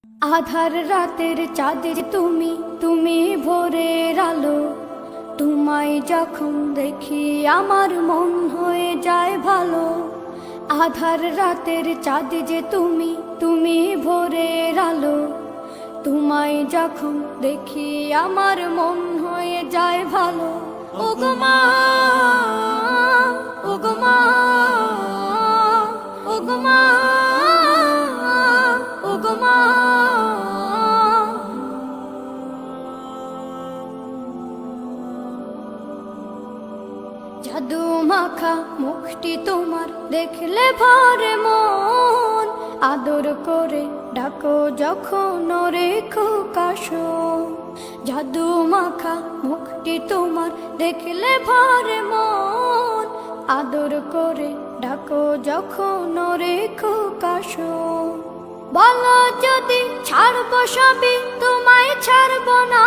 আধার রাতের চাঁদ যে তুমি, তুমি ভোরের আলো। তোমায় যখন দেখি আমার মন হয়ে যায় ভালো। আধার রাতের চাঁদ যে তুমি, তুমি ভোরের আলো। তোমায় যখন দেখি আমার মন হয়ে যায় ভালো। ওগো মা, ওগো মা, ওগো মা, ওগো মা। জাদু মাখা মুখটি তোমার দেখলে ভরে মন। আদর করে ডাকো যখন রেখো কাশো। জাদু মাখা মুখটি তোমার দেখলে ভরে মন। আদর করে ডাকো যখন রেখো কাশো। বলো যদি ছাড়বো সবই, তোমায় ছাড়বো না।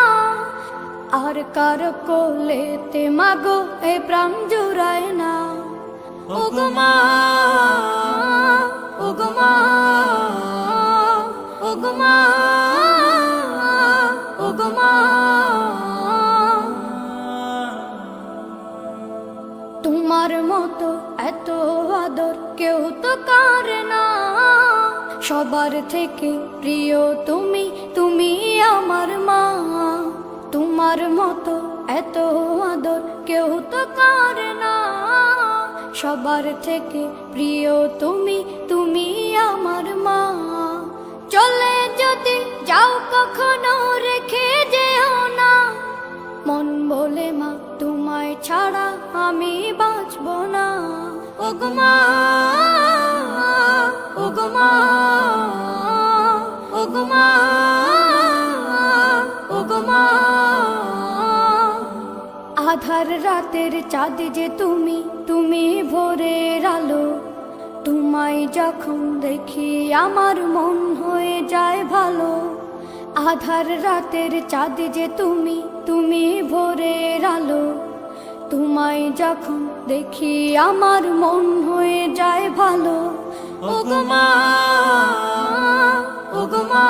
আর কার কোলেতে মাগো এ প্রাণ জুড়ায় না। ওগো মা, ওগো মা, ওগো মা, ওগো মা। তোমার মতো এত আদর কেউ তো করে না। সবার থেকে প্রিয় তুমি, তুমি আমার মা। তোমার মতো এত আদর কেউ তো করে না। সবার থেকে প্রিয় তুমি, তুমি আমার মা। চলে যদি যাও কখনো রেখে যেও না। মন বলে মা তোমায় ছাড়া আমি বাঁচব না। ওগো মা, ওগো মা, ওগো মা, ওগো মা। আধার রাতের চাঁদ যে তুমি, তুমি ভোরের আলো। তোমায় যখন দেখি আমার মন হয়ে যায় ভালো। আধার রাতের চাঁদ যে তুমি, তুমি ভোরের আলো। তোমায় যখন দেখি আমার মন হয়ে যায় ভালো। ওগো মা, ওগো মা।